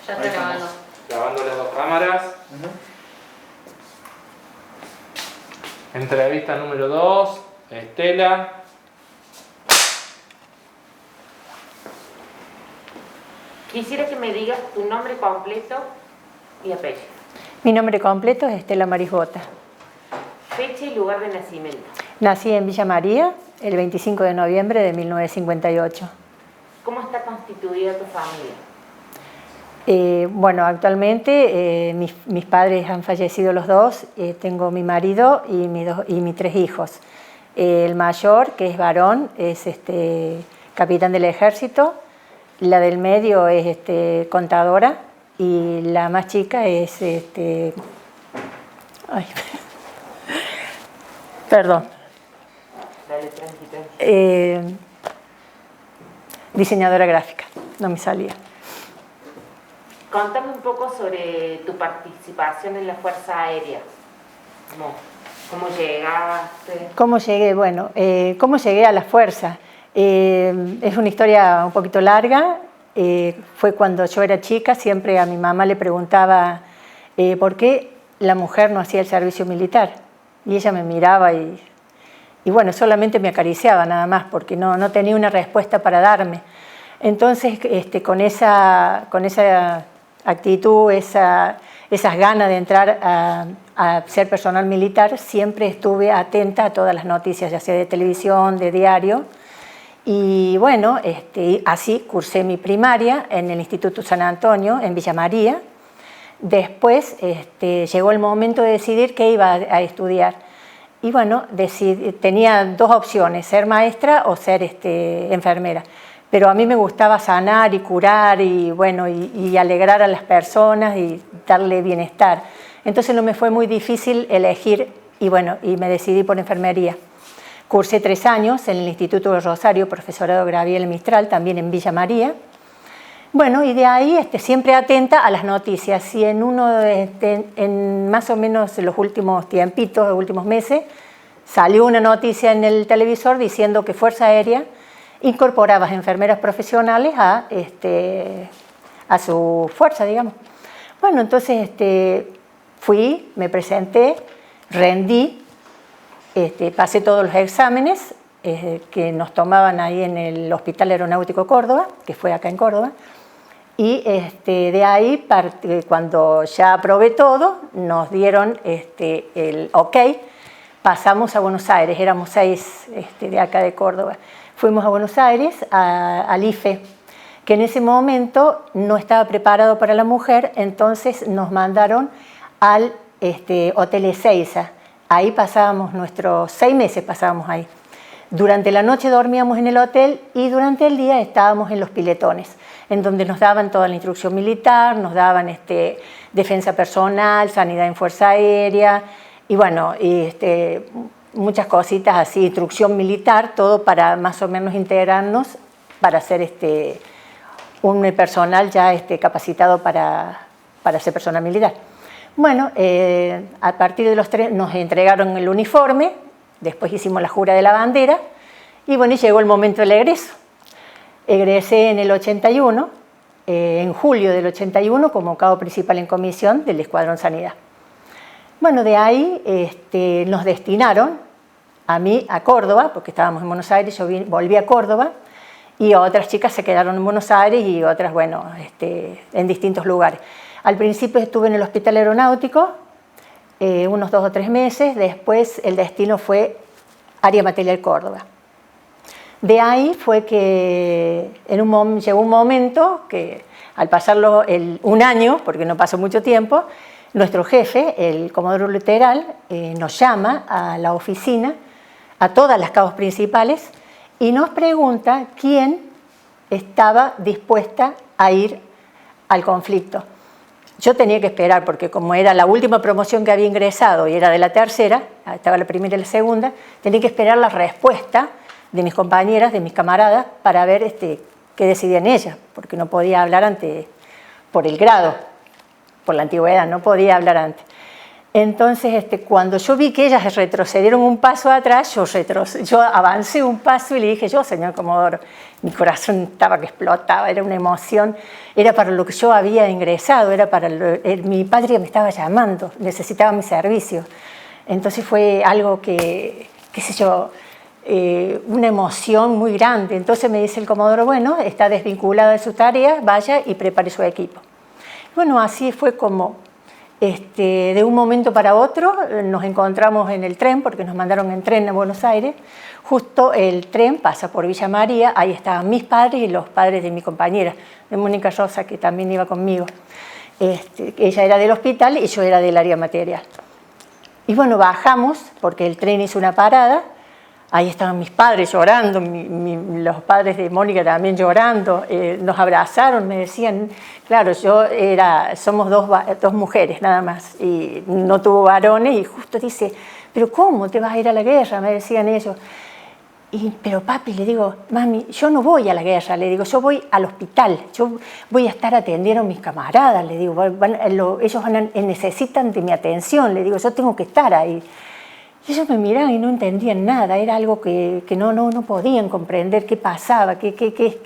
Ya está grabando. Grabando las dos cámaras. Entrevista número 2, Estela. Quisiera que me digas tu nombre completo y apellido. Mi nombre completo es Estela Marisbota. Fecha y lugar de nacimiento. Nací en Villa María el 25 de noviembre de 1958. ¿Cómo está constituida tu familia? Bueno, actualmente mis padres han fallecido los dos. Tengo mi marido y mis 3 hijos. El mayor, que es varón, es capitán del ejército. La del medio es contadora. Y la más chica es ay, perdón. Dale, tranqui. Diseñadora gráfica, no me salía. Contame un poco sobre tu participación en la Fuerza Aérea. ¿Cómo llegaste? ¿Cómo llegué? Bueno, ¿cómo llegué a la Fuerza? Es una historia un poquito larga. Fue cuando yo era chica, siempre a mi mamá le preguntaba por qué la mujer no hacía el servicio militar. Y ella me miraba y bueno, solamente me acariciaba nada más, porque no tenía una respuesta para darme. Entonces, con esa actitud, esas ganas de entrar a ser personal militar, siempre estuve atenta a todas las noticias, ya sea de televisión, de diario. Y bueno, así cursé mi primaria en el Instituto San Antonio, en Villa María. Después llegó el momento de decidir qué iba a estudiar. Y bueno, tenía 2 opciones, ser maestra o ser enfermera. Pero a mí me gustaba sanar y curar y, bueno, y alegrar a las personas y darle bienestar. Entonces no me fue muy difícil elegir y bueno, y me decidí por enfermería. Cursé 3 años en el Instituto de Rosario, profesorado Gabriel Mistral, también en Villa María. Bueno, y de ahí siempre atenta a las noticias. Y en más o menos los últimos tiempitos, los últimos meses, salió una noticia en el televisor diciendo que Fuerza Aérea incorporaba enfermeras profesionales a su fuerza, digamos. Bueno, entonces fui, me presenté, rendí, pasé todos los exámenes que nos tomaban ahí en el Hospital Aeronáutico Córdoba, que fue acá en Córdoba. Y de ahí, cuando ya aprobé todo, nos dieron el ok, pasamos a Buenos Aires, éramos 6 de acá de Córdoba. Fuimos a Buenos Aires, al IFE, que en ese momento no estaba preparado para la mujer, entonces nos mandaron al Hotel Ezeiza. Ahí pasábamos nuestros 6 meses, pasábamos ahí. Durante la noche dormíamos en el hotel y durante el día estábamos en los piletones, en donde nos daban toda la instrucción militar, nos daban defensa personal, sanidad en Fuerza Aérea y bueno, muchas cositas así, instrucción militar, todo para más o menos integrarnos para ser un personal ya capacitado para ser personal militar. Bueno, a partir de los 3 nos entregaron el uniforme. Después hicimos la jura de la bandera y bueno, llegó el momento del egreso. Egresé en el 81, en julio del 81, como cabo principal en comisión del Escuadrón Sanidad. Bueno, de ahí nos destinaron a mí a Córdoba, porque estábamos en Buenos Aires, yo volví a Córdoba y otras chicas se quedaron en Buenos Aires y otras, bueno, en distintos lugares. Al principio estuve en el Hospital Aeronáutico, unos 2 o 3 meses, después el destino fue Área Material Córdoba. De ahí fue que llegó un momento que al pasarlo un año, porque no pasó mucho tiempo, nuestro jefe, el comodoro Luteral, nos llama a la oficina, a todas las cabos principales, y nos pregunta quién estaba dispuesta a ir al conflicto. Yo tenía que esperar porque como era la última promoción que había ingresado y era de la tercera, estaba la primera y la segunda, tenía que esperar la respuesta de mis compañeras, de mis camaradas, para ver qué decidían ellas, porque no podía hablar antes por el grado, por la antigüedad, no podía hablar antes. Entonces, cuando yo vi que ellas retrocedieron un paso atrás, yo avancé un paso y le dije, yo, señor Comodoro, mi corazón estaba que explotaba, era una emoción, era para lo que yo había ingresado, era para mi padre me estaba llamando, necesitaba mi servicio. Entonces fue algo que, qué sé yo, una emoción muy grande. Entonces me dice el Comodoro, bueno, está desvinculada de sus tareas, vaya y prepare su equipo. Bueno, así fue como de un momento para otro nos encontramos en el tren, porque nos mandaron en tren a Buenos Aires. Justo el tren pasa por Villa María, ahí estaban mis padres y los padres de mi compañera, de Mónica Rosa, que también iba conmigo. Ella era del hospital y yo era del área material. Y bueno, bajamos, porque el tren hizo una parada. Ahí estaban mis padres llorando, los padres de Mónica también llorando, nos abrazaron, me decían, claro, somos dos mujeres nada más, y no tuvo varones, y justo dice, pero ¿cómo te vas a ir a la guerra? Me decían ellos. Pero papi, le digo, mami, yo no voy a la guerra, le digo, yo voy al hospital, yo voy a estar atendiendo a mis camaradas, le digo, ellos necesitan de mi atención, le digo, yo tengo que estar ahí. Y ellos me miraban y no entendían nada, era algo que no podían comprender qué pasaba, qué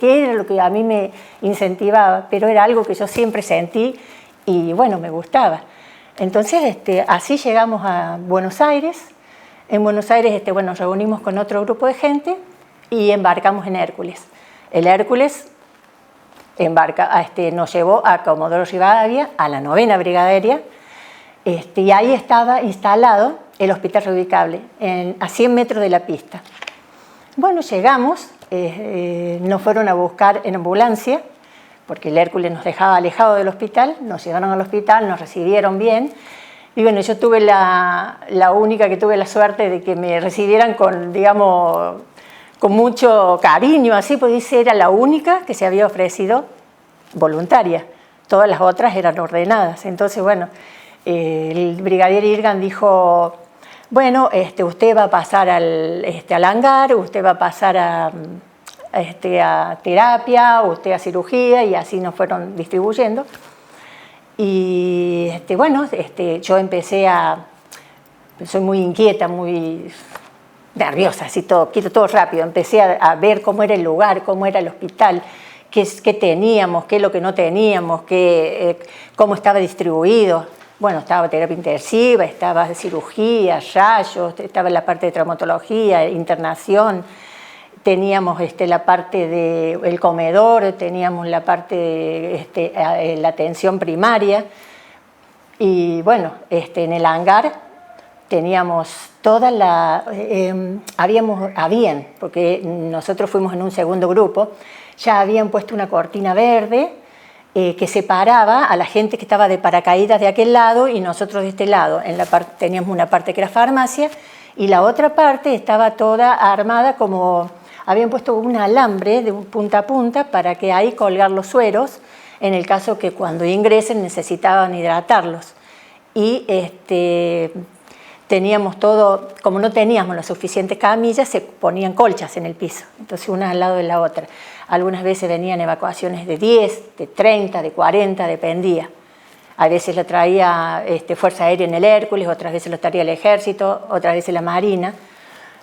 era lo que a mí me incentivaba, pero era algo que yo siempre sentí y bueno, me gustaba. Entonces así llegamos a Buenos Aires. En Buenos Aires bueno, nos reunimos con otro grupo de gente y embarcamos en Hércules. El Hércules nos llevó a Comodoro Rivadavia, a la 9ª Brigada Aérea, y ahí estaba instalado el hospital reubicable, a 100 metros de la pista. Bueno, llegamos, nos fueron a buscar en ambulancia, porque el Hércules nos dejaba alejado del hospital, nos llevaron al hospital, nos recibieron bien, y bueno, yo tuve la única que tuve la suerte de que me recibieran con, digamos, con mucho cariño, así, pues era la única que se había ofrecido voluntaria, todas las otras eran ordenadas. Entonces, bueno, el brigadier Irgan dijo, bueno, usted va a pasar al hangar, usted va a pasar a terapia, usted a cirugía, y así nos fueron distribuyendo. Y bueno, yo empecé soy muy inquieta, muy nerviosa, así todo, quiero todo rápido. Empecé a ver cómo era el lugar, cómo era el hospital, qué teníamos, qué es lo que no teníamos, cómo estaba distribuido. Bueno, estaba terapia intensiva, estaba cirugía, rayos, estaba la parte de traumatología, internación, teníamos la parte del comedor, teníamos la parte de la atención primaria, y bueno, en el hangar teníamos toda habían, porque nosotros fuimos en un segundo grupo, ya habían puesto una cortina verde, que separaba a la gente que estaba de paracaídas de aquel lado y nosotros de este lado. Teníamos una parte que era farmacia y la otra parte estaba toda armada como... Habían puesto un alambre de punta a punta para que ahí colgar los sueros en el caso que cuando ingresen necesitaban hidratarlos. Y teníamos todo, como no teníamos las suficientes camillas, se ponían colchas en el piso, entonces una al lado de la otra. Algunas veces venían evacuaciones de 10, de 30, de 40, dependía. A veces lo traía Fuerza Aérea en el Hércules, otras veces lo traía el Ejército, otras veces la Marina.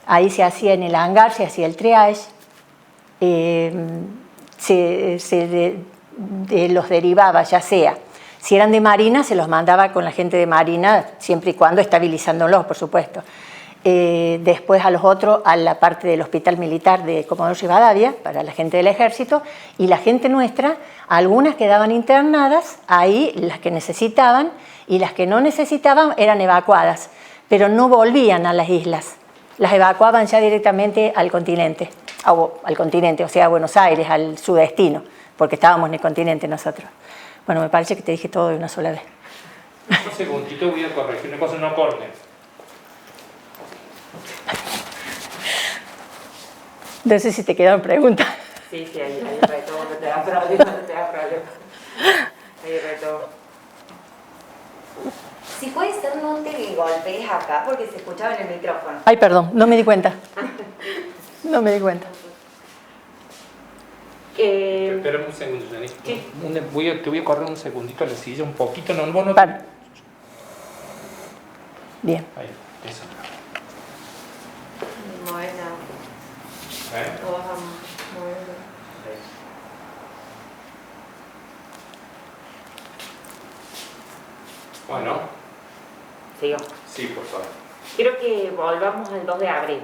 Ahí se hacía en el hangar, se hacía el triage, los derivaba, ya sea. Si eran de Marina, se los mandaba con la gente de Marina, siempre y cuando estabilizándolos, por supuesto. Después a los otros, a la parte del Hospital Militar de Comodoro Rivadavia, para la gente del Ejército, y la gente nuestra, algunas quedaban internadas, ahí las que necesitaban, y las que no necesitaban eran evacuadas, pero no volvían a las islas, las evacuaban ya directamente al continente, o sea, a Buenos Aires, su destino, porque estábamos en el continente nosotros. Bueno, me parece que te dije todo de una sola vez. Un segundito, voy a corregir una cosa, no cortes. No sé si te quedaron preguntas. Sí, hay reto, no te da problema. Hay reto. Si puede ser, no te golpees acá porque se escuchaba en el micrófono. Ay, perdón, no me di cuenta. No me di cuenta. Espérame un segundo, Jenny. ¿Qué? Te voy a correr un segundito a la silla, un poquito. No, vos no Bien. Ahí, eso. Buena. ¿Eh? Todos buena. Bueno, Sigo. sí, por favor. Quiero que volvamos al 2 de abril.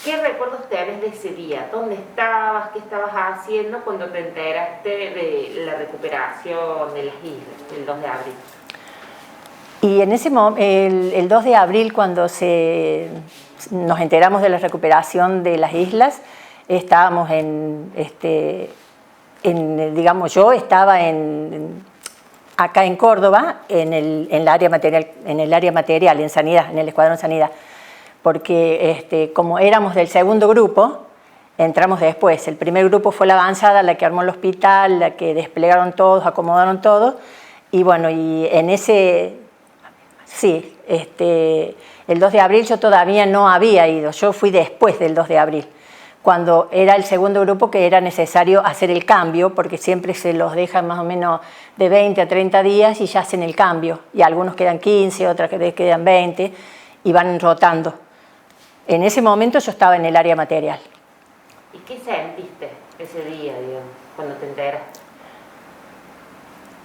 ¿Qué recuerdos tenés de ese día? ¿Dónde estabas? ¿Qué estabas haciendo cuando te enteraste de la recuperación de las islas el 2 de abril? Y en ese el 2 de abril, cuando nos enteramos de la recuperación de las islas, estábamos digamos, yo estaba acá en Córdoba, en el área material, en Sanidad, en el Escuadrón Sanidad, porque como éramos del segundo grupo, entramos después. El primer grupo fue la avanzada, la que armó el hospital, la que desplegaron todos, acomodaron todo, y bueno, y en ese, sí, el 2 de abril yo todavía no había ido, yo fui después del 2 de abril, cuando era el segundo grupo que era necesario hacer el cambio, porque siempre se los deja más o menos de 20 a 30 días y ya hacen el cambio, y algunos quedan 15, otras quedan 20, y van rotando. En ese momento yo estaba en el área material. ¿Y qué sentiste ese día, digamos, cuando te enteraste?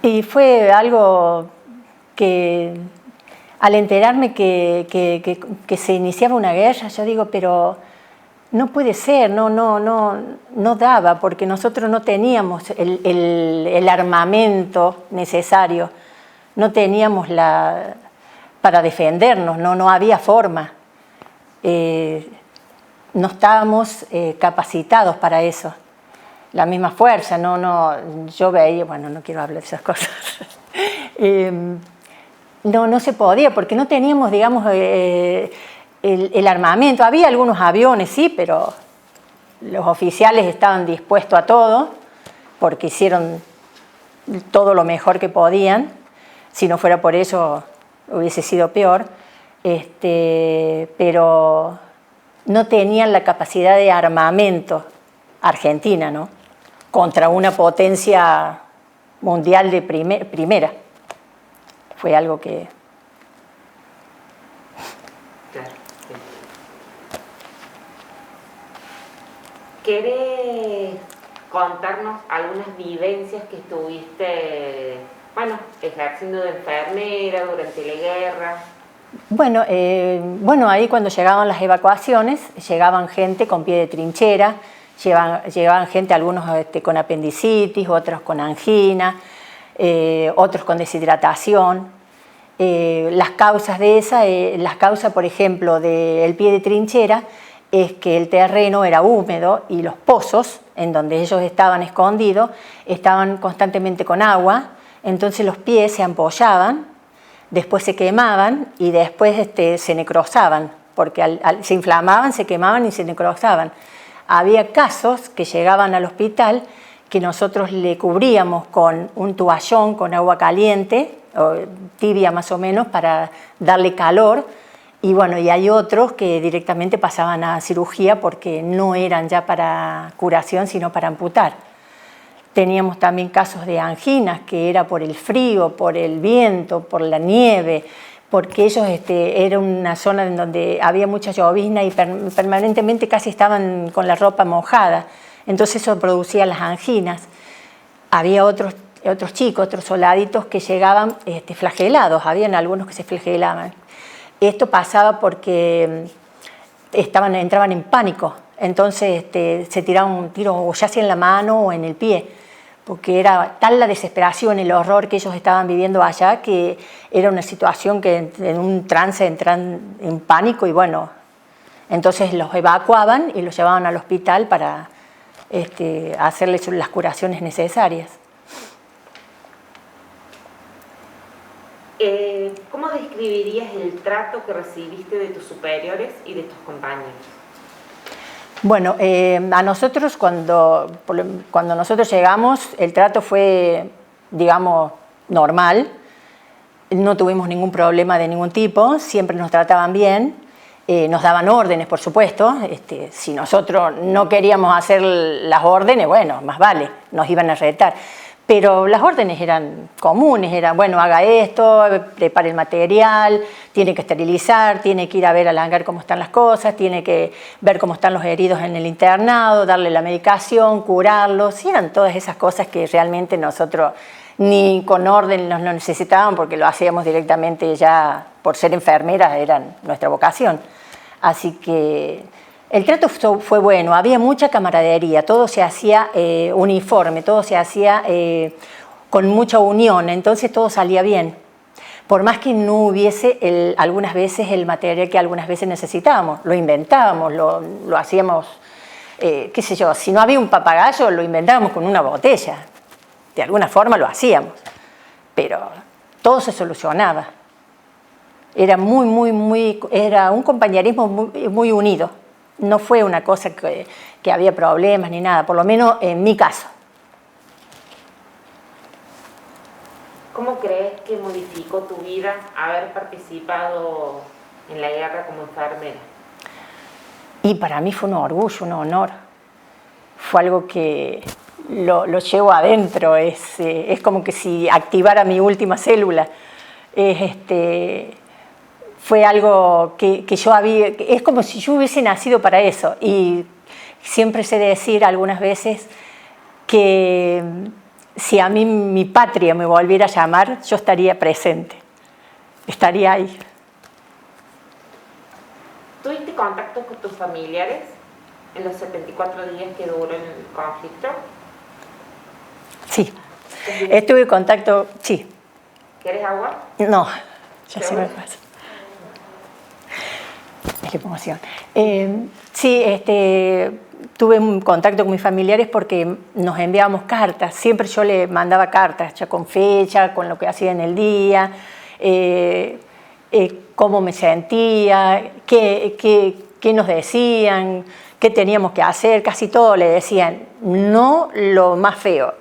Y fue algo que, al enterarme que se iniciaba una guerra, yo digo, pero no puede ser, no daba, porque nosotros no teníamos el armamento necesario, no teníamos para defendernos, no había forma. No estábamos capacitados para eso. La misma fuerza, yo veía, bueno, no quiero hablar de esas cosas. No se podía, porque no teníamos, digamos, el armamento. Había algunos aviones, sí, pero los oficiales estaban dispuestos a todo, porque hicieron todo lo mejor que podían. Si no fuera por eso, hubiese sido peor. Pero no tenían la capacidad de armamento Argentina, ¿no? Contra una potencia mundial de primera. Fue algo que... Claro, sí. ¿Querés contarnos algunas vivencias que estuviste, bueno, ejerciendo de enfermera durante la guerra? Bueno, ahí cuando llegaban las evacuaciones, llegaban gente con pie de trinchera, llegaban gente, algunos con apendicitis, otros con angina, otros con deshidratación. Las causas de las causas, por ejemplo, del pie de trinchera, es que el terreno era húmedo y los pozos, en donde ellos estaban escondidos, estaban constantemente con agua, entonces los pies se ampollaban, después se quemaban y después se necrosaban, porque se inflamaban, se quemaban y se necrosaban. Había casos que llegaban al hospital que nosotros le cubríamos con un toallón con agua caliente, o tibia más o menos, para darle calor, y bueno, y hay otros que directamente pasaban a cirugía porque no eran ya para curación, sino para amputar. Teníamos también casos de anginas, que era por el frío, por el viento, por la nieve, porque ellos era una zona en donde había mucha llovizna y permanentemente casi estaban con la ropa mojada. Entonces eso producía las anginas. Había otros chicos, otros soldaditos que llegaban flagelados, habían algunos que se flagelaban. Esto pasaba porque entraban en pánico, entonces se tiraban un tiro o ya sea en la mano o en el pie, porque era tal la desesperación, el horror que ellos estaban viviendo allá, que era una situación que en un trance entran en pánico y bueno, entonces los evacuaban y los llevaban al hospital para hacerles las curaciones necesarias. ¿Cómo describirías el trato que recibiste de tus superiores y de tus compañeros? Bueno, a nosotros cuando nosotros llegamos, el trato fue, digamos, normal. No tuvimos ningún problema de ningún tipo, siempre nos trataban bien, nos daban órdenes, por supuesto. Si nosotros no queríamos hacer las órdenes, bueno, más vale, nos iban a retar. pero las órdenes eran comunes, era, bueno, haga esto, prepare el material, tiene que esterilizar, tiene que ir a ver al hangar cómo están las cosas, tiene que ver cómo están los heridos en el internado, darle la medicación, curarlos, y eran todas esas cosas que realmente nosotros ni con orden nos necesitaban porque lo hacíamos directamente ya por ser enfermeras, era nuestra vocación. Así que el trato fue bueno, había mucha camaradería, todo se hacía uniforme, todo se hacía con mucha unión, entonces todo salía bien. Por más que no hubiese algunas veces el material que algunas veces necesitábamos, lo inventábamos, lo hacíamos, qué sé yo, si no había un papagayo lo inventábamos con una botella, de alguna forma lo hacíamos, pero todo se solucionaba. Era era un compañerismo muy unido. No fue una cosa que había problemas ni nada, por lo menos en mi caso. ¿Cómo crees que modificó tu vida haber participado en la guerra como enfermera? Y para mí fue un orgullo, un honor. Fue algo que lo llevo adentro, es como que si activara mi última célula. Fue algo que yo había, es como si yo hubiese nacido para eso. Y siempre sé decir algunas veces que si a mí mi patria me volviera a llamar, yo estaría presente, estaría ahí. ¿Tuviste contacto con tus familiares en los 74 días que duró el conflicto? Sí, estuve en contacto, sí. ¿Quieres agua? No, ya se me pasa. Qué emoción. Sí, tuve un contacto con mis familiares porque nos enviábamos cartas. Siempre yo le mandaba cartas, ya con fecha, con lo que hacía en el día, cómo me sentía, qué nos decían, qué teníamos que hacer. Casi todo le decían, no lo más feo.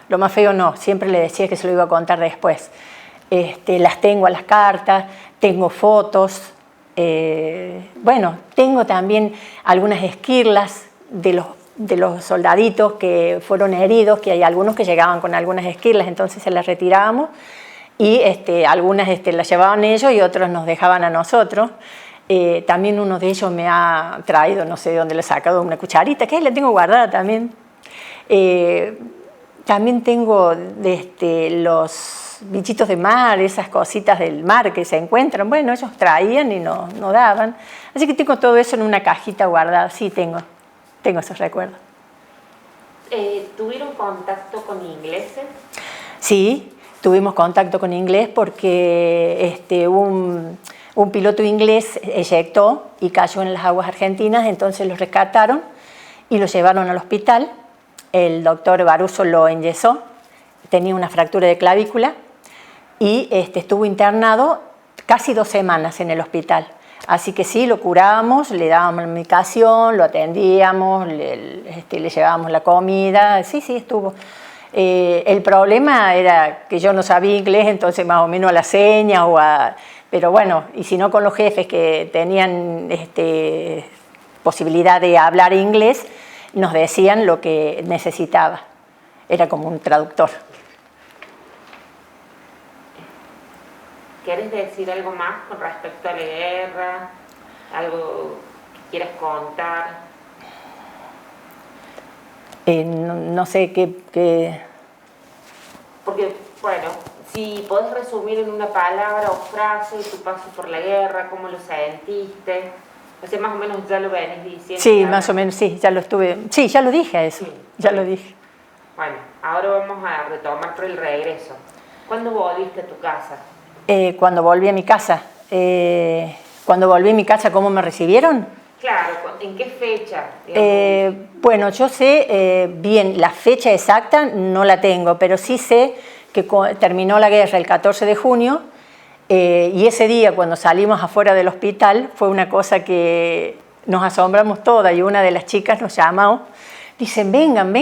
Lo más feo no, siempre le decía que se lo iba a contar después. Las tengo a las cartas, tengo fotos. Bueno, tengo también algunas esquirlas de los soldaditos que fueron heridos, que hay algunos que llegaban con algunas esquirlas, entonces se las retirábamos y algunas las llevaban ellos y otros nos dejaban a nosotros. También uno de ellos me ha traído, no sé de dónde le he sacado, una cucharita, que la tengo guardada también. También tengo los bichitos de mar, esas cositas del mar que se encuentran. Bueno, ellos traían y nos daban. Así que tengo todo eso en una cajita guardada. Sí, tengo esos recuerdos. ¿Tuvieron contacto con ingleses? Sí, tuvimos contacto con inglés porque un piloto inglés eyectó y cayó en las aguas argentinas, entonces lo rescataron y lo llevaron al hospital. El doctor Baruso lo enyesó, tenía una fractura de clavícula y estuvo internado casi 2 semanas en el hospital. Así que sí, lo curábamos, le dábamos la medicación, lo atendíamos, le llevábamos la comida, sí, estuvo. El problema era que yo no sabía inglés, entonces más o menos a la seña pero bueno, y si no con los jefes que tenían posibilidad de hablar inglés, nos decían lo que necesitaba. Era como un traductor. ¿Quieres decir algo más con respecto a la guerra? ¿Algo que quieras contar? No sé qué... Porque, bueno, si podés resumir en una palabra o frase tu paso por la guerra, cómo lo sentiste. O sea, más o menos ya lo venís diciendo. Sí, más o menos, sí, ya lo estuve. Sí, ya lo dije a eso, sí, ya lo dije. Bueno, ahora vamos a retomar por el regreso. ¿Cuándo volviste a tu casa? Cuando volví a mi casa. Cuando volví a mi casa, ¿cómo me recibieron? Claro, ¿en qué fecha? Bueno, yo sé bien, la fecha exacta no la tengo, pero sí sé que terminó la guerra el 14 de junio y ese día cuando salimos afuera del hospital fue una cosa que nos asombramos todas y una de las chicas nos llamó, dicen, vengan,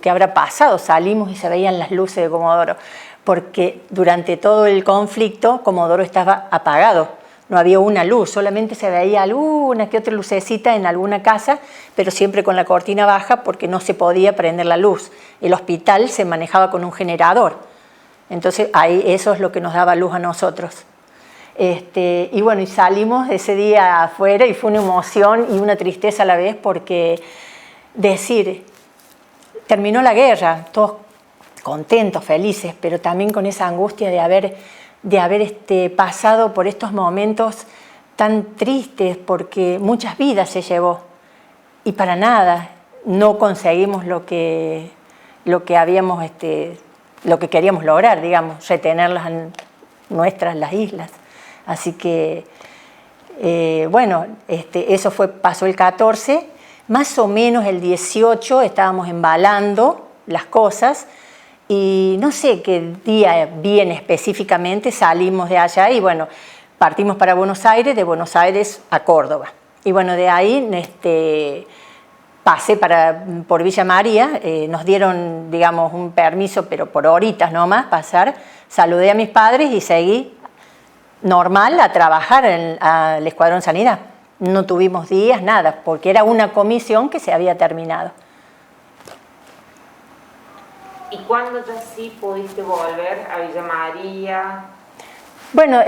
¿qué habrá pasado? Salimos y se veían las luces de Comodoro, porque durante todo el conflicto Comodoro estaba apagado. no había una luz, solamente se veía alguna que otra lucecita en alguna casa, pero siempre con la cortina baja porque no se podía prender la luz. El hospital se manejaba con un generador, entonces ahí eso es lo que nos daba luz a nosotros. Y bueno, y salimos ese día afuera y fue una emoción y una tristeza a la vez porque decir, terminó la guerra, todos contentos, felices, pero también con esa angustia de haber pasado por estos momentos tan tristes porque muchas vidas se llevó y para nada no conseguimos lo que habíamos, lo que queríamos lograr, digamos, retenerlas nuestras, las islas. Así que, bueno, eso pasó el 14, más o menos el 18 estábamos embalando las cosas y no sé qué día bien específicamente salimos de allá y bueno, partimos para Buenos Aires, de Buenos Aires a Córdoba. Y bueno, de ahí pasé por Villa María, nos dieron, digamos, un permiso, pero por horitas nomás, pasar, saludé a mis padres y seguí normal a trabajar al Escuadrón Sanidad. No tuvimos días, nada, porque era una comisión que se había terminado. ¿Y cuándo ya sí pudiste volver a Villa María? Bueno,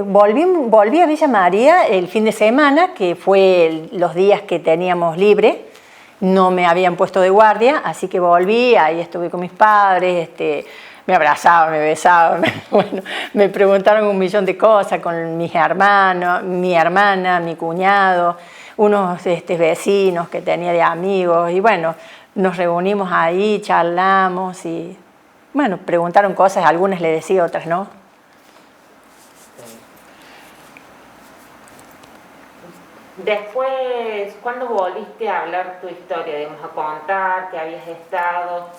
volví a Villa María el fin de semana, que fue los días que teníamos libre. No me habían puesto de guardia, así que volví, ahí estuve con mis padres, me abrazaban, me besaban, bueno, me preguntaron un millón de cosas con mis hermanos, mi hermana, mi cuñado, unos vecinos que tenía de amigos y bueno, nos reunimos ahí, charlamos y bueno, preguntaron cosas, algunas le decía, otras no. Después, ¿cuándo volviste a hablar tu historia, digamos, a contar que habías estado?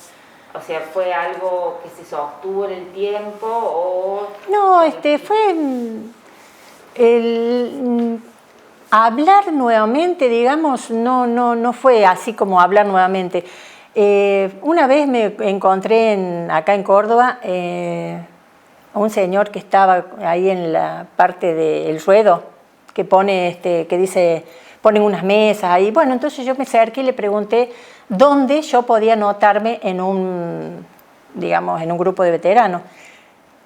O sea, ¿fue algo que se sostuvo en el tiempo o...? No, fue hablar nuevamente, digamos, no fue así como hablar nuevamente. Una vez me encontré acá en Córdoba a un señor que estaba ahí en la parte del ruedo, que pone, que dice, ponen unas mesas ahí. Bueno, entonces yo me acerqué y le pregunté dónde yo podía anotarme en un grupo de veteranos.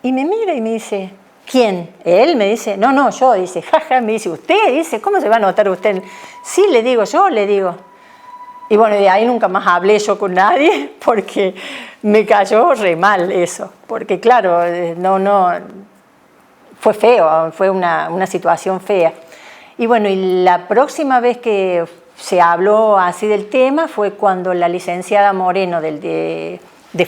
Y me mira y me dice, ¿quién? Él me dice, no, yo, dice, jaja, me dice, ¿usted? Dice, ¿cómo se va a anotar usted? Sí, le digo, yo le digo. Y bueno, de ahí nunca más hablé yo con nadie porque me cayó re mal eso. Porque claro, fue feo, fue una situación fea. Y bueno, y la próxima vez que se habló así del tema fue cuando la licenciada Moreno de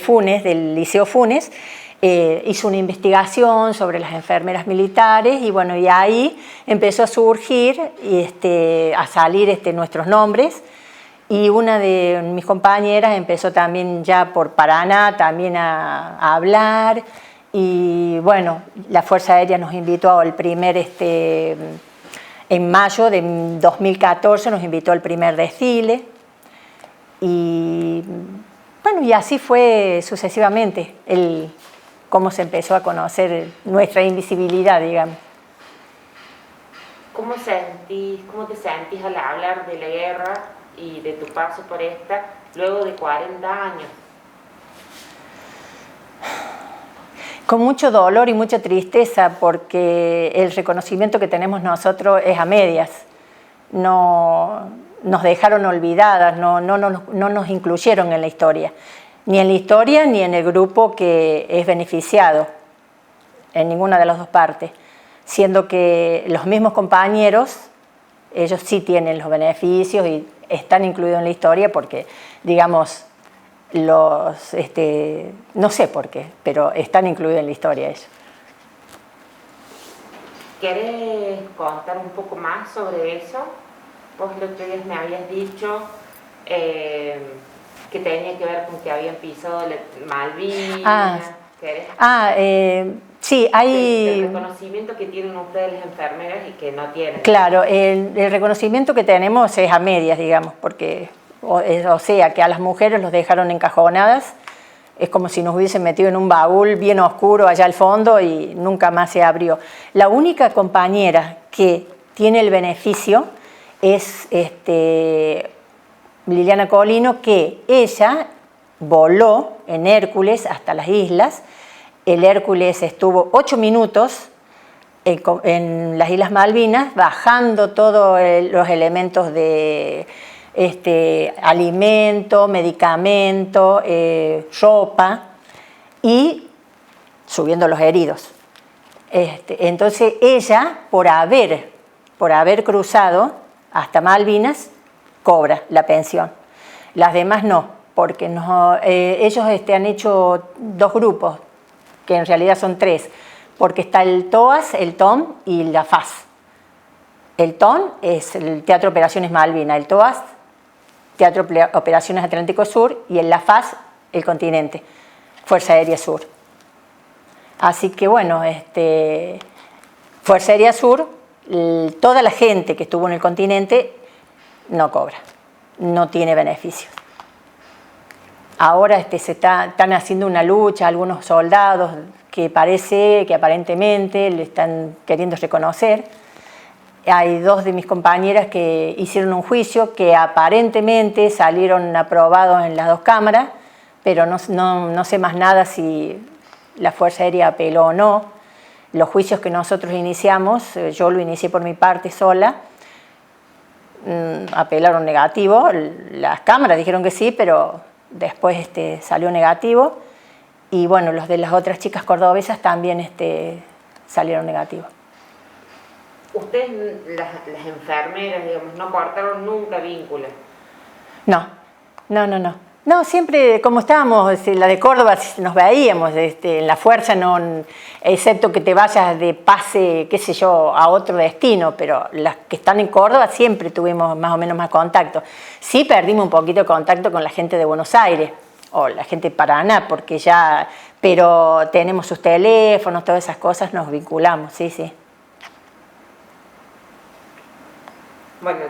Funes, del Liceo Funes, hizo una investigación sobre las enfermeras militares y bueno, y ahí empezó a surgir y a salir nuestros nombres y una de mis compañeras empezó también ya por Paraná también a hablar y bueno, la Fuerza Aérea nos invitó al primer, en mayo de 2014 nos invitó al primer desfile y bueno, y así fue sucesivamente cómo se empezó a conocer nuestra invisibilidad, digamos. ¿Cómo te sentís al hablar de la guerra y de tu paso por esta luego de 40 años? Con mucho dolor y mucha tristeza porque el reconocimiento que tenemos nosotros es a medias. No, nos dejaron olvidadas, no nos incluyeron en la historia. Ni en la historia ni en el grupo que es beneficiado, en ninguna de las dos partes. Siendo que los mismos compañeros, ellos sí tienen los beneficios y están incluidos en la historia porque, digamos, no sé por qué, pero están incluidos en la historia ellos. ¿Querés contar un poco más sobre eso? Vos el otro día me habías dicho que tenía que ver con que habían pisado Malvinas. Sí, hay... El reconocimiento que tienen ustedes las enfermeras y que no tienen. Claro, el reconocimiento que tenemos es a medias, digamos, porque, o sea, que a las mujeres los dejaron encajonadas Es como si nos hubiesen metido en un baúl bien oscuro allá al fondo y nunca más se abrió. La única compañera que tiene el beneficio es Liliana Colino, que ella voló en Hércules hasta las islas. El Hércules estuvo 8 minutos en las Islas Malvinas, bajando todos los elementos de alimento, medicamento, ropa y subiendo los heridos. Entonces ella, por haber cruzado hasta Malvinas, cobra la pensión. Las demás no, porque no, ellos han hecho 2 grupos, que en realidad son 3, porque está el TOAS, el TOM y la FAS. El TOM es el Teatro Operaciones Malvinas, el TOAS, Teatro Operaciones Atlántico Sur, y en la FAS, el Continente, Fuerza Aérea Sur. Así que bueno, Fuerza Aérea Sur, toda la gente que estuvo en el Continente no cobra, no tiene beneficios. Ahora están haciendo una lucha algunos soldados que aparentemente le están queriendo reconocer. Hay 2 de mis compañeras que hicieron un juicio que aparentemente salieron aprobados en las 2 cámaras, pero no sé más nada si la Fuerza Aérea apeló o no. Los juicios que nosotros iniciamos, yo lo inicié por mi parte sola, apelaron negativo. Las cámaras dijeron que sí, pero después salió negativo. Y bueno, los de las otras chicas cordobesas también salieron negativos. Ustedes, las enfermeras, digamos, no cortaron nunca vínculos. No. No, siempre, como estábamos, la de Córdoba nos veíamos, en la fuerza, no, excepto que te vayas de pase, qué sé yo, a otro destino, pero las que están en Córdoba siempre tuvimos más o menos más contacto. Sí perdimos un poquito de contacto con la gente de Buenos Aires, o la gente de Paraná, pero tenemos sus teléfonos, todas esas cosas, nos vinculamos, sí. Bueno,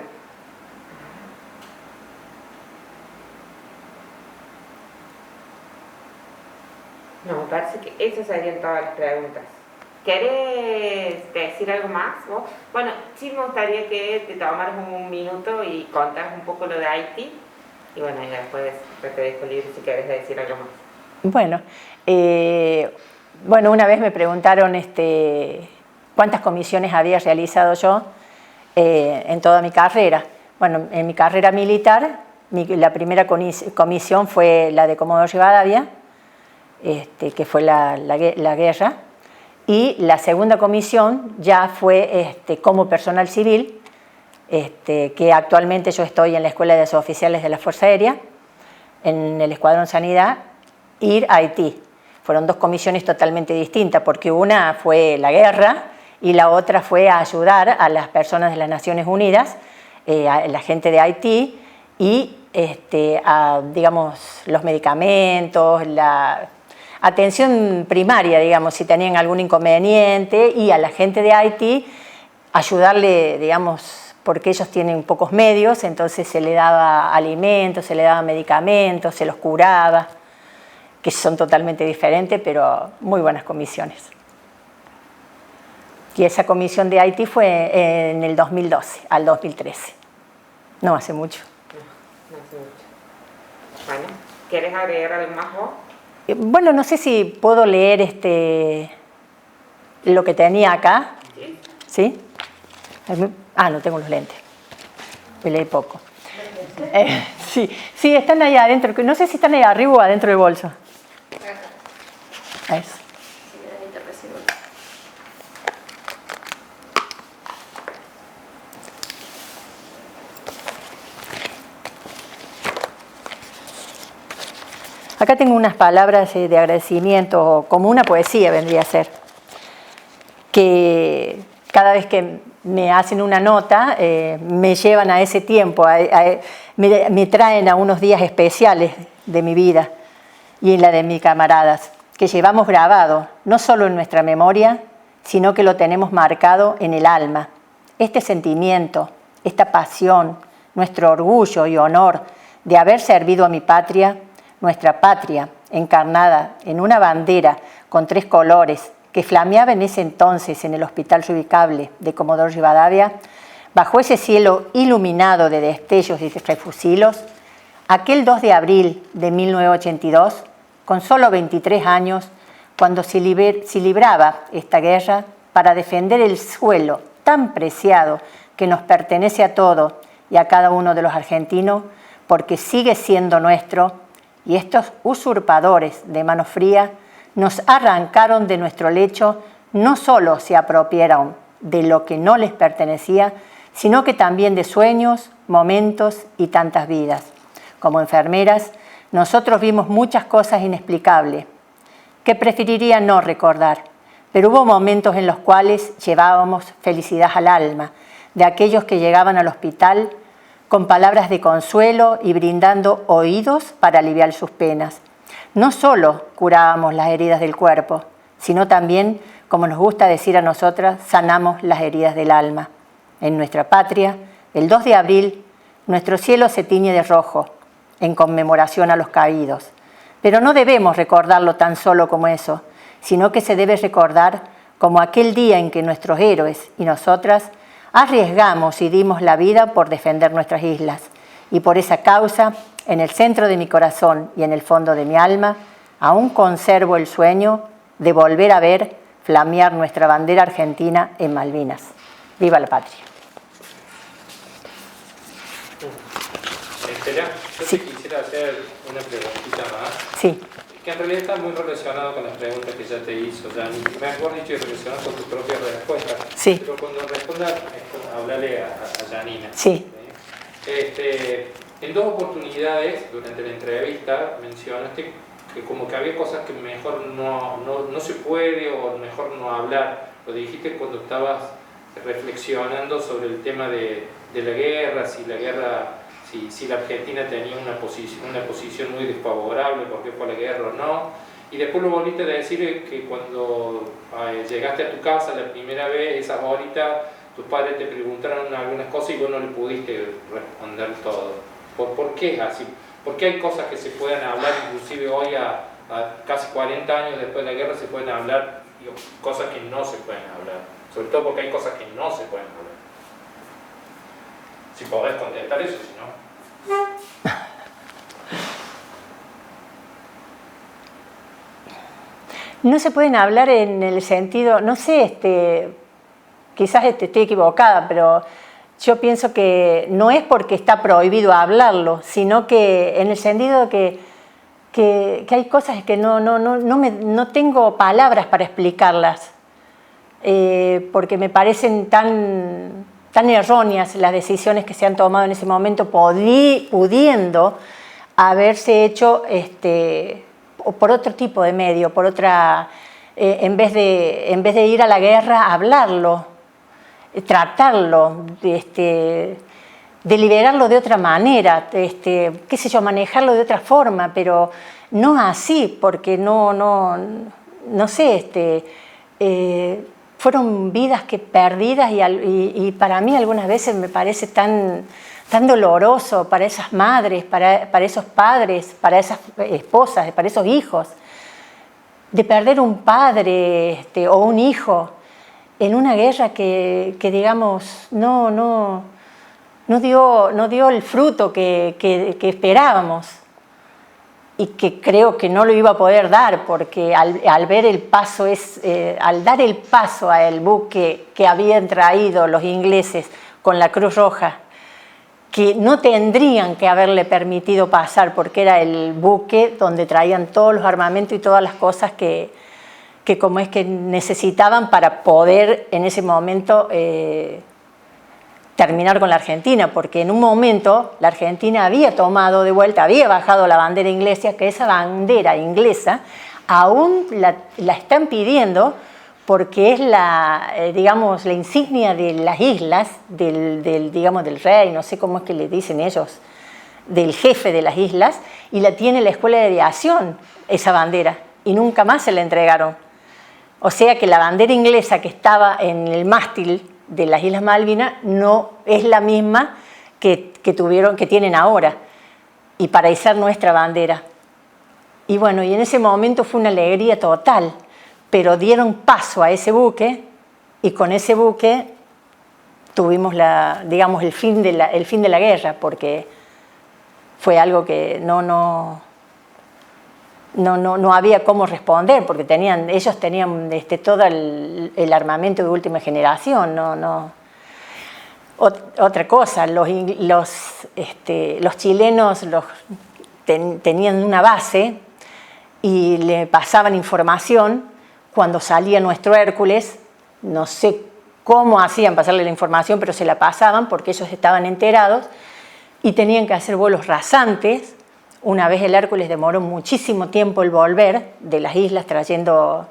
no, me parece que esas serían todas las preguntas. ¿Querés decir algo más vos? Bueno, sí me gustaría que te tomaras un minuto y contaras un poco lo de Haití. Y bueno, ya después te dejo libre si querés decir algo más. Bueno, una vez me preguntaron cuántas comisiones había realizado yo en toda mi carrera. Bueno, en mi carrera militar, la primera comisión fue la de Comodoro Rivadavia, que fue la guerra, y la segunda comisión ya fue como personal civil, que actualmente yo estoy en la Escuela de Suboficiales de la Fuerza Aérea, en el Escuadrón Sanidad, ir a Haití. Fueron 2 comisiones totalmente distintas, porque una fue la guerra y la otra fue a ayudar a las personas de las Naciones Unidas, a la gente de Haití, y digamos, los medicamentos, la atención primaria, digamos, si tenían algún inconveniente, y a la gente de Haití ayudarle, digamos, porque ellos tienen pocos medios, entonces se le daba alimentos, se le daba medicamentos, se los curaba, que son totalmente diferentes, pero muy buenas comisiones. Y esa comisión de Haití fue en el 2012 al 2013, no hace mucho. No hace mucho. Bueno, ¿quieres agregar algo más vos? Bueno, no sé si puedo leer lo que tenía acá. ¿Sí? No tengo los lentes. Me leí poco. Sí, están ahí adentro. No sé si están ahí arriba o adentro del bolso. Eso. Acá tengo unas palabras de agradecimiento, como una poesía vendría a ser, que cada vez que me hacen una nota, me llevan a ese tiempo, me traen a unos días especiales de mi vida y en la de mis camaradas, que llevamos grabado, no solo en nuestra memoria, sino que lo tenemos marcado en el alma. Este sentimiento, esta pasión, nuestro orgullo y honor de haber servido a mi patria, nuestra patria, encarnada en una bandera con 3 colores que flameaba en ese entonces en el Hospital Ubicable de Comodoro Rivadavia, bajo ese cielo iluminado de destellos y de refusilos, aquel 2 de abril de 1982, con solo 23 años, cuando se libraba esta guerra para defender el suelo tan preciado que nos pertenece a todos y a cada uno de los argentinos, porque sigue siendo nuestro, y estos usurpadores de mano fría nos arrancaron de nuestro lecho, no solo se apropiaron de lo que no les pertenecía, sino que también de sueños, momentos y tantas vidas. Como enfermeras, nosotros vimos muchas cosas inexplicables que preferiría no recordar, pero hubo momentos en los cuales llevábamos felicidad al alma de aquellos que llegaban al hospital con palabras de consuelo y brindando oídos para aliviar sus penas. No solo curábamos las heridas del cuerpo, sino también, como nos gusta decir a nosotras, sanamos las heridas del alma. En nuestra patria, el 2 de abril, nuestro cielo se tiñe de rojo, en conmemoración a los caídos. Pero no debemos recordarlo tan solo como eso, sino que se debe recordar como aquel día en que nuestros héroes y nosotras arriesgamos y dimos la vida por defender nuestras islas. Y por esa causa, en el centro de mi corazón y en el fondo de mi alma, aún conservo el sueño de volver a ver flamear nuestra bandera argentina en Malvinas. ¡Viva la patria! Estela, yo te quisiera hacer una preguntita más. Sí. Que en realidad está muy relacionado con las preguntas que ya te hizo, Yanni. Mejor dicho, y relacionado con tu propia respuesta. Sí. Pero cuando respondas, háblale a Yanina. Sí. En 2 oportunidades durante la entrevista mencionaste que como que había cosas que mejor no se puede o mejor no hablar. Lo dijiste cuando estabas reflexionando sobre el tema de la guerra, si la Argentina tenía una posición muy desfavorable, por qué fue la guerra o no. Y después lo volviste a decir que cuando llegaste a tu casa la primera vez, esas horitas, tus padres te preguntaron algunas cosas y vos no le pudiste responder todo. ¿Por qué es así? ¿Por qué hay cosas que se pueden hablar, inclusive hoy a casi 40 años después de la guerra se pueden hablar, y cosas que no se pueden hablar? Sobre todo porque hay cosas que no se pueden hablar. Si podés contestar eso, si no. No se pueden hablar en el sentido, no sé, quizás estoy equivocada, pero yo pienso que no es porque está prohibido hablarlo, sino que en el sentido que hay cosas que no tengo palabras para explicarlas, porque me parecen tan erróneas las decisiones que se han tomado en ese momento, pudiendo haberse hecho por otro tipo de medio, por otra, en vez de ir a la guerra, hablarlo, tratarlo, deliberarlo de otra manera, qué sé yo, manejarlo de otra forma, pero no así, porque no sé, fueron vidas perdidas y para mí algunas veces me parece tan doloroso para esas madres, para esos padres, para esas esposas, para esos hijos, de perder un padre o un hijo en una guerra que digamos, no dio el fruto que esperábamos y que creo que no lo iba a poder dar, porque al ver el paso, al dar el paso al buque que habían traído los ingleses con la Cruz Roja, que no tendrían que haberle permitido pasar, porque era el buque donde traían todos los armamentos y todas las cosas que como es que necesitaban para poder en ese momento terminar con la Argentina, porque en un momento la Argentina había tomado de vuelta, había bajado la bandera inglesa, que esa bandera inglesa aún la están pidiendo porque es digamos, la insignia de las islas, digamos, del rey, no sé cómo es que le dicen ellos, del jefe de las islas, y la tiene la Escuela de Aviación, esa bandera, y nunca más se la entregaron. O sea que la bandera inglesa que estaba en el mástil de las Islas Malvinas no es la misma que tienen ahora, y para izar nuestra bandera. Y bueno, y en ese momento fue una alegría total, pero dieron paso a ese buque y con ese buque tuvimos digamos, el fin de la guerra, porque fue algo que no había cómo responder, porque ellos tenían todo el armamento de última generación. Otra cosa, los chilenos tenían una base y le pasaban información cuando salía nuestro Hércules. No sé cómo hacían pasarle la información, pero se la pasaban porque ellos estaban enterados y tenían que hacer vuelos rasantes. Una vez el Hércules demoró muchísimo tiempo el volver de las islas trayendo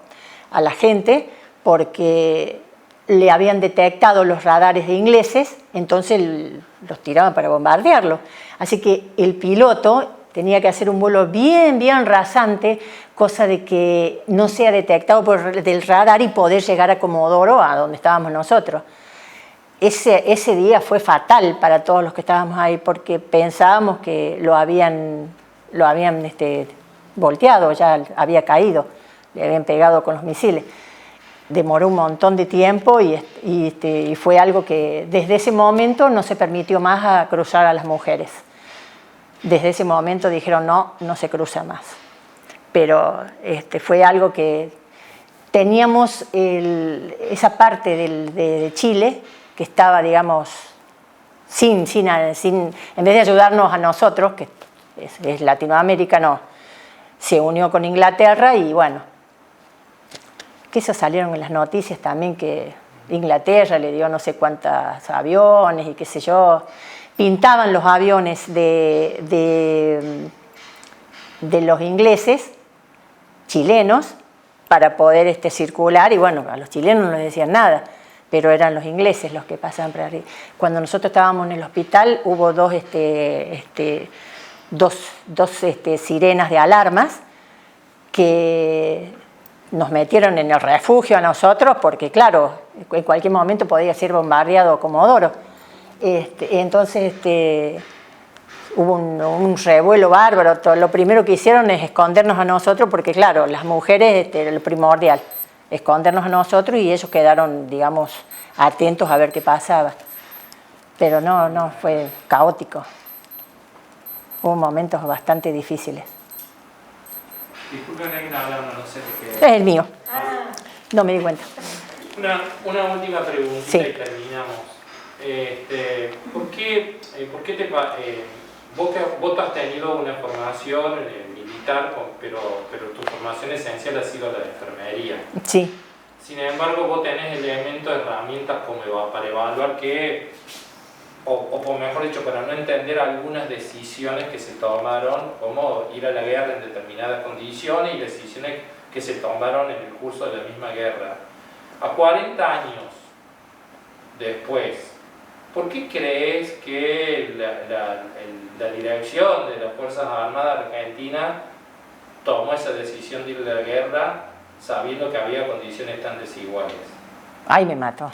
a la gente porque le habían detectado los radares de ingleses, entonces los tiraban para bombardearlo. Así que el piloto tenía que hacer un vuelo bien, bien rasante, cosa de que no sea detectado por del radar y poder llegar a Comodoro, a donde estábamos nosotros. Ese día fue fatal para todos los que estábamos ahí, porque pensábamos que lo habían volteado, ya había caído, le habían pegado con los misiles. Demoró un montón de tiempo y fue algo que desde ese momento no se permitió más a cruzar a las mujeres. Desde ese momento dijeron no se cruza más. Pero fue algo que teníamos esa parte de Chile que estaba, digamos, en vez de ayudarnos a nosotros, que es Latinoamérica, no, se unió con Inglaterra y bueno, que eso salieron en las noticias también, que Inglaterra le dio no sé cuántos aviones y qué sé yo. Pintaban los aviones de los ingleses, chilenos, para poder circular, y bueno, a los chilenos no les decían nada, pero eran los ingleses los que pasaban por arriba. Cuando nosotros estábamos en el hospital hubo dos sirenas de alarmas que nos metieron en el refugio a nosotros, porque claro, en cualquier momento podía ser bombardeado Comodoro. Entonces hubo un revuelo bárbaro. Lo primero que hicieron es escondernos a nosotros, porque claro, las mujeres era lo primordial, escondernos a nosotros, y ellos quedaron, digamos, atentos a ver qué pasaba. Pero no, fue caótico. Hubo momentos bastante difíciles. Disculpen, alguien hablando, no sé de qué. Es el mío. No me di cuenta. Una última preguntita Sí. y terminamos. ¿Por qué vos has tenido una formación militar, pero tu formación esencial ha sido la de enfermería? Sí. Sin embargo, vos tenés elementos, herramientas para evaluar que, o mejor dicho, para no entender algunas decisiones que se tomaron, como ir a la guerra en determinadas condiciones y decisiones que se tomaron en el curso de la misma guerra. A 40 años después, ¿por qué crees que la dirección de las Fuerzas Armadas Argentinas tomó esa decisión de ir a la guerra sabiendo que había condiciones tan desiguales? Ay, me mató.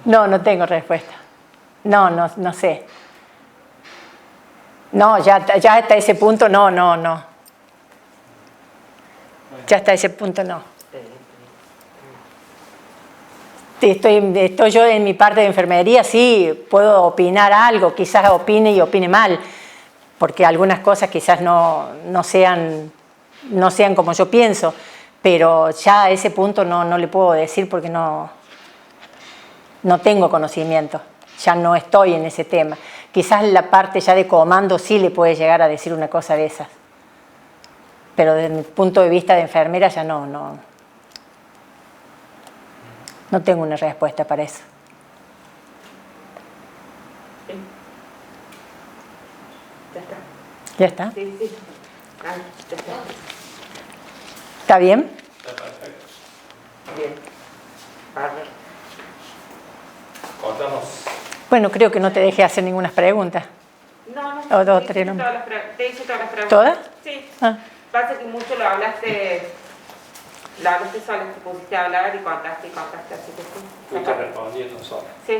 No tengo respuesta. No sé. No, ya hasta ese punto no. Ya hasta ese punto no. Estoy yo en mi parte de enfermería, sí, puedo opinar algo, quizás opine y opine mal, porque algunas cosas quizás no sean como yo pienso, pero ya a ese punto no le puedo decir porque no tengo conocimiento, ya no estoy en ese tema. Quizás la parte ya de comando sí le puede llegar a decir una cosa de esas, pero desde mi punto de vista de enfermera ya no tengo una respuesta para eso. Ya está. ¿Ya está? Sí. Ah, ya está. ¿Está bien? Está perfecto. Bien. Bárbaro. Cortamos. Bueno, creo que no te dejé hacer ninguna pregunta. No, O dos, te tres, hice no. te hice todas las preguntas. ¿Todas? Sí. Ah, Pasa que mucho lo hablaste sola, te pusiste a hablar y contaste, así que sí. Fuiste respondiendo solo. Sí.